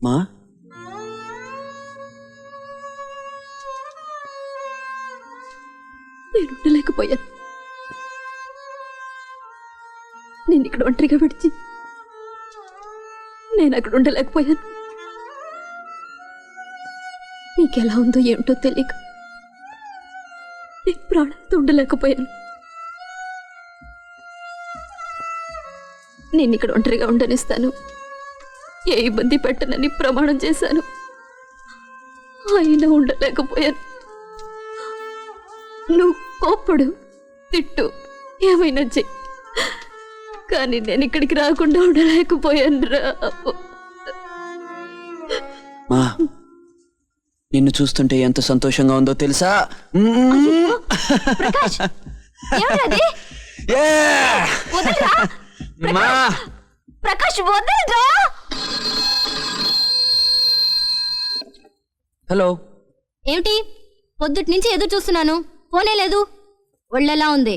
మా నేను ఉండలేకపోయాను. నేను ఇక్కడ ఒంటరిగా విడిచి నేను అక్కడ ఉండలేకపోయాను. నీకెలా ఉందో ఏమిటో తెలియక నేను ప్రాణంతో ఉండలేకపోయాను. నేను ఇక్కడ ఒంటరిగా ఉండనిస్తాను, ఏ ఇబ్బంది పెట్టనని ప్రమాణం చేశాను. అయినా ఉండలేకపోయాను. నువ్వు కోప్పడు, తిట్టు, ఏమైనా చెయ్యి, కానీ నేను ఇక్కడికి రాకుండా ఉండలేకపోయాను రా. మా నిన్ను చూస్తుంటే ఎంత సంతోషంగా ఉందో తెలుసా? ప్రకాష్, ఏమిటది? వదలరా. ప్రకాష్ వదలరా. హలో. ఏమిటి పొద్దుటి నుంచి ఎదురు చూస్తున్నాను, ఫోనే లేదు. ఒళ్ళెలా ఉంది?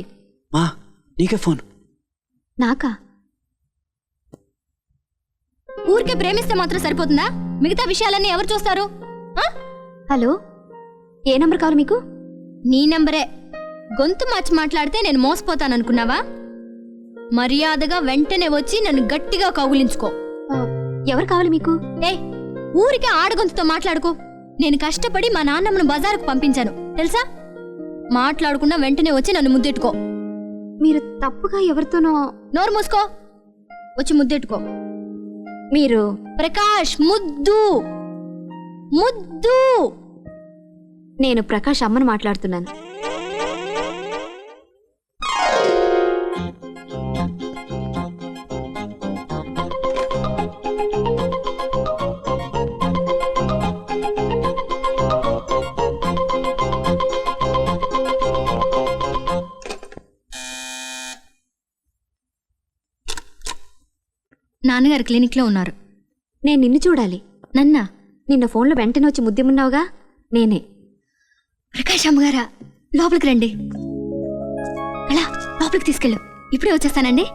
మా నీకే ఫోన్. నాకా? ఊరికే ప్రేమిస్తే మాత్రం సరిపోతుందా? మిగతా విషయాలన్నీ ఎవరు చూస్తారు? హలో, ఏ నంబర్ కావాలి మీకు? నీ నంబరే. గొంతు మార్చి మాట్లాడితే నేను మోసపోతాననుకున్నావా? మర్యాదగా వెంటనే వచ్చి నన్ను గట్టిగా కౌగులించుకో. ఎవరు కావాలి మీకు? ఏ ఊరికే ఆడగొంతుతో మాట్లాడుకో. నేను కష్టపడి మా నాన్నమ్మను బజారుకు పంపించాను తెలుసా? మాట్లాడకుండా వెంటనే వచ్చి నన్ను ముద్దెట్టుకో. మీరు తప్పుగా ఎవరితోనో. నోరు మూసుకో, వచ్చి ముద్దెట్టుకో. మీరు ప్రకాష్ ముద్దు ముద్దు. నేను ప్రకాష్ అమ్మను మాట్లాడుతున్నాను. నాన్నగారు క్లినిక్లో ఉన్నారు. నేను నిన్ను చూడాలి. నన్నా? నిన్న ఫోన్లో వెంటనే వచ్చి ముద్దిమున్నావుగా, నేనే. ప్రకాష్ అమ్మగారా, లోపలికి రండి. అలా లోపలికి తీసుకెళ్ళు, ఇప్పుడే వచ్చేస్తానండి.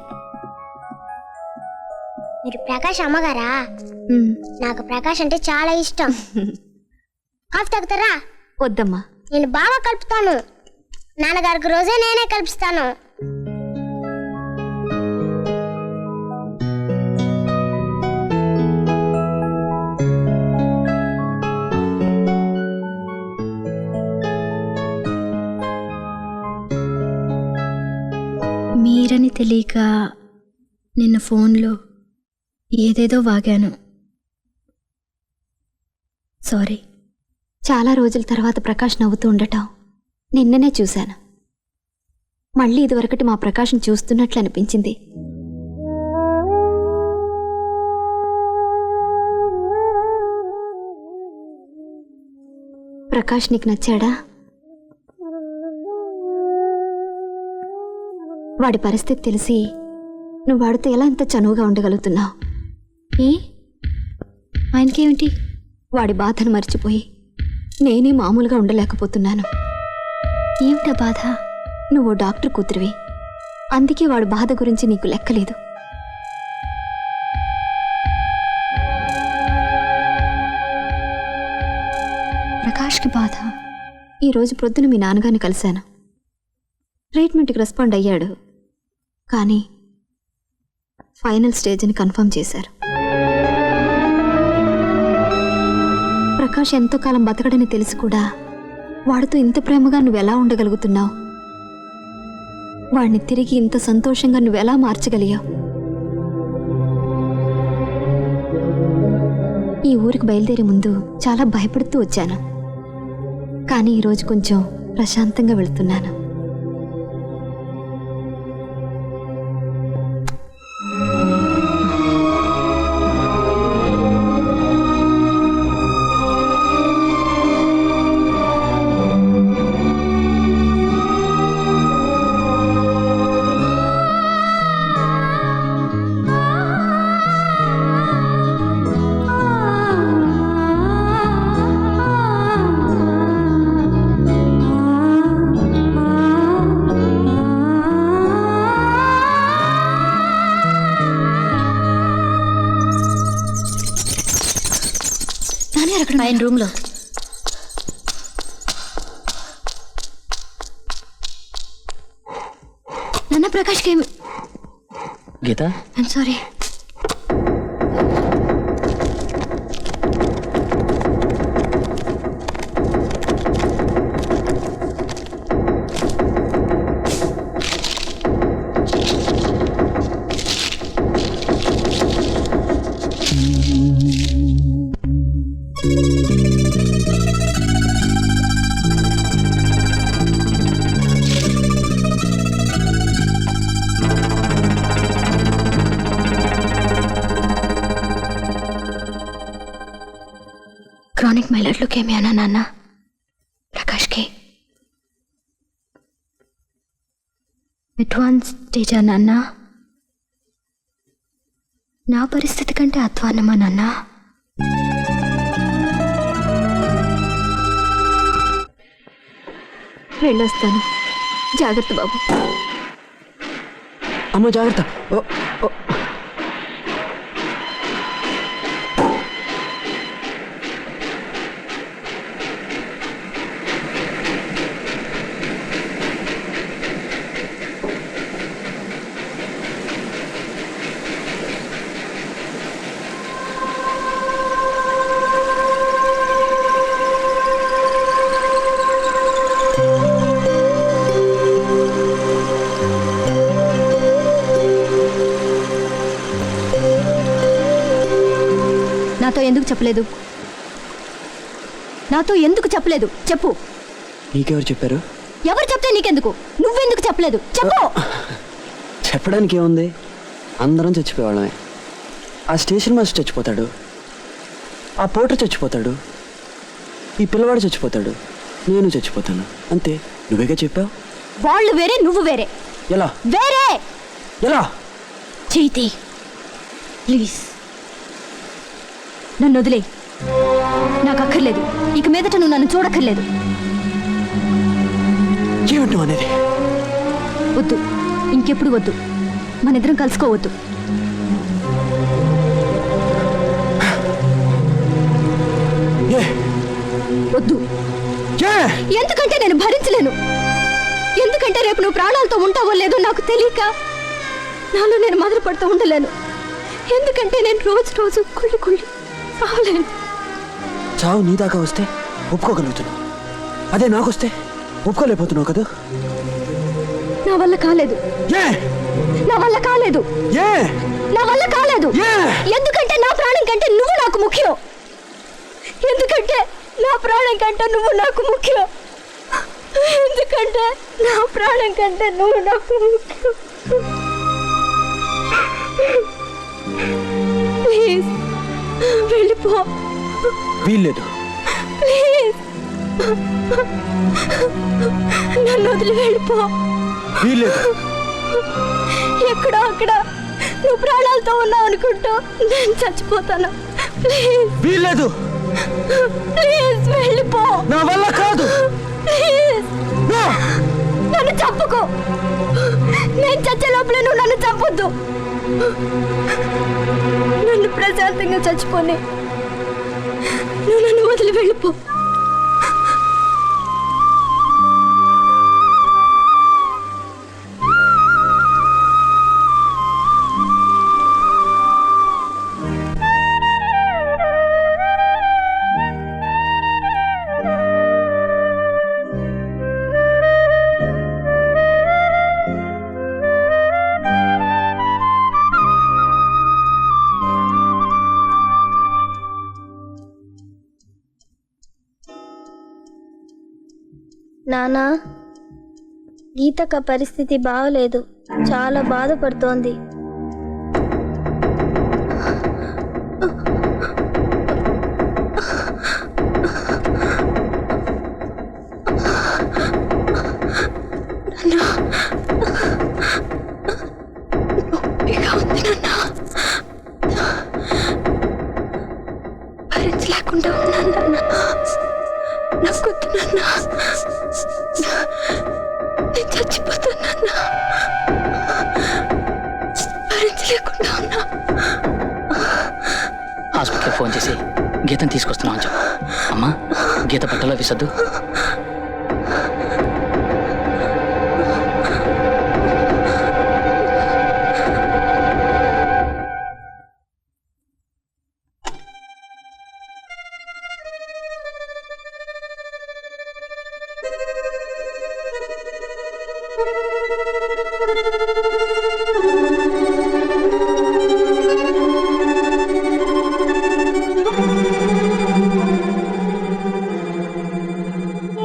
మీరు ప్రకాష్ అమ్మగారా? నాకు ప్రకాష్ అంటే చాలా ఇష్టం. కాఫీ తాగుతారా? వద్దమ్మా, నేను బాగా కలుపుతాను. నాన్నగారికి రోజే నేనే కలుపుస్తాను. మీరని తెలియక నిన్న ఫోన్లో ఏదేదో వాగాను. సారీ. చాలా రోజుల తర్వాత ప్రకాష్ నవ్వుతూ ఉండటం నిన్ననే చూశాను. మళ్ళీ ఇదివరకటి మా ప్రకాష్ని చూస్తున్నట్లు అనిపించింది. ప్రకాష్ నీకు నచ్చాడా? వాడి పరిస్థితి తెలిసి నువ్వు వాడితో ఎలా ఇంత చనువుగా ఉండగలుగుతున్నావు? ఏ ఆయనకేమిటి? వాడి బాధను మర్చిపోయి నేనే మామూలుగా ఉండలేకపోతున్నాను. ఏమిటా బాధ? నువ్వు డాక్టర్ కూతురివి, అందుకే వాడి బాధ గురించి నీకు లెక్కలేదు. ప్రకాష్కి బాధ? ఈరోజు ప్రొద్దున మీ నాన్నగారిని కలిశాను. ట్రీట్మెంట్కి రెస్పాండ్ అయ్యాడు, కానీ ఫైనల్ స్టేజ్ అని కన్ఫర్మ్ చేశారు. ప్రకాష్ ఎంతో కాలం బతకడని తెలిసి కూడా వాడితో ఇంత ప్రేమగా నువ్వెలా ఉండగలుగుతున్నావు? వాడిని తిరిగి ఇంత సంతోషంగా నువ్వెలా మార్చగలిగావు? ఈ ఊరికి బయలుదేరే ముందు చాలా భయపడుతూ వచ్చాను, కానీ ఈరోజు కొంచెం ప్రశాంతంగా వెళుతున్నాను. పైన రూమ్ లో. నాన్న ప్రకాష్కి ఏమి? గీత, ఐమ్ సారీ. క్రానిక్ మైలాయిడ్ లుకేమియానా నాన్న ప్రకాష్కి? అడ్వాన్స్ స్టేజా నాన్న? నా పరిస్థితి కంటే అధ్వాన్నమా నాన్న? వెళ్ళొస్తాను. జాగ్రత్త బాబు. అమ్మ జాగ్రత్త. ఓ, ఓ. నాతో ఎందుకు చెప్పలేదు? నాతో ఎందుకు చెప్పలేదు చెప్పు. నీకెవరు చెప్పారు? ఎవరు చెప్తే నీకెందుకు? నువ్వెందుకు చెప్పలేదు చెప్పు. చెప్పడానికి ఏముంది? అందరం చచ్చిపోయేవాళ్ళమే. ఆ స్టేషన్ మాస్టర్ చచ్చిపోతాడు, ఆ పోటర్ చచ్చిపోతాడు, ఈ పిల్లవాడు చచ్చిపోతాడు, నేను చచ్చిపోతాను, అంతే. నువ్వేగా చెప్పావు. వాళ్ళు వేరే, నువ్వు వేరే. ఎలా? వేరే ఎలా? చైతి ప్లీజ్ నన్ను వదిలే. నాకు అక్కర్లేదు. ఇక మీదట నువ్వు నన్ను చూడక్కర్లేదు. ఏమిటి అనేది? వద్దు, ఇంకెప్పుడు వద్దు. మనిద్దరం కలుసుకోవద్దు. ఏ? వద్దు. ఏ? ఎందుకంటే నేను భరించలేను. ఎందుకంటే రేపు నువ్వు ప్రాణాలతో ఉంటావో లేదో నాకు తెలియక నాలో నేను మొదలు పడుతూ ఉండలేను. ఎందుకంటే నేను రోజు రోజు కుళ్ళి కుళ్ళి చావలేను. చావు నీ దాకా వస్తే ఒప్పుకోగలుగుతున్నావు, అదే నాకొస్తే ఒప్పుకోలేకపోతున్నావు కదా. నా వల్ల కాలేదు. ఏ? నా వల్ల కాలేదు. ఏ? నా వల్ల కాలేదు. ఏ? ఎందుకంటే నా ప్రాణం కంటే నువ్వు నాకు ముఖ్యం. ఎందుకంటే నా ప్రాణం కంటే నువ్వు నాకు ముఖ్యం. ఎందుకంటే నా ప్రాణం కంటే నువ్వు నాకు ముఖ్యం. ప్లీజ్ వెళ్ళిపో. వీల్లేదు. ప్లీజ్ నన్ను వదిలి వెళ్ళిపో. వీల్లేదు. ఎక్కడో అక్కడ నువ్వు ప్రాణాలతో ఉన్నావు అనుకుంటూ నేను చచ్చిపోతాను. ప్లీజ్ వీల్లేదు. ప్లీజ్ వెళ్ళిపో. నా వల్ల కాదు. ప్లీజ్ నన్ను చంపుకో. నేను చచ్చే లోపల నువ్వు నన్ను చంపొద్దు. నన్ను ప్రశాంతంగా చచ్చిపోని. నువ్వు నన్ను వదిలి వెళ్ళిపో. నానా, గీతక పరిస్థితి బాగలేదు. చాలా బాధపడుతోంది. భరించలేకుండా ఉన్నాను. నాకు నేను చచ్చిపోతాను. భరించలేకుండా ఉన్నా. హాస్పిటల్కి ఫోన్ చేసి గీతను తీసుకొస్తున్నాం అని చెప్పు. అమ్మా గీత బట్టలో విసద్దు.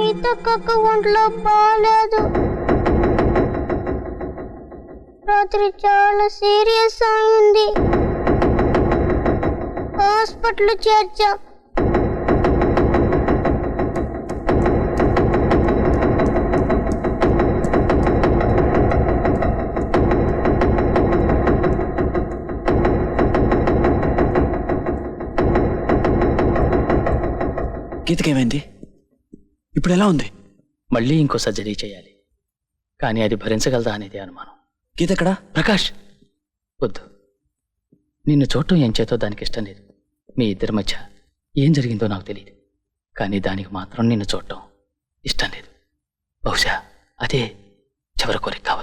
గీతక్క ఒంట్లో బాగాలేదు. రాత్రి చాలా సీరియస్ అయింది. హాస్పిటల్ చేర్చాం. గీతకేమైంది? ఇప్పుడు ఎలా ఉంది? మళ్ళీ ఇంకో సర్జరీ చేయాలి, కానీ అది భరించగలదా అనేది అనుమానం. గీత ఎక్కడా? ప్రకాష్ వద్దు, నిన్ను చూడటం ఏం చేతో దానికి ఇష్టం లేదు. మీ ఇద్దరి మధ్య ఏం జరిగిందో నాకు తెలియదు, కానీ దానికి మాత్రం నిన్ను చూడటం ఇష్టం లేదు. బహుశా అదే చివరి కోరిక కావచ్చు.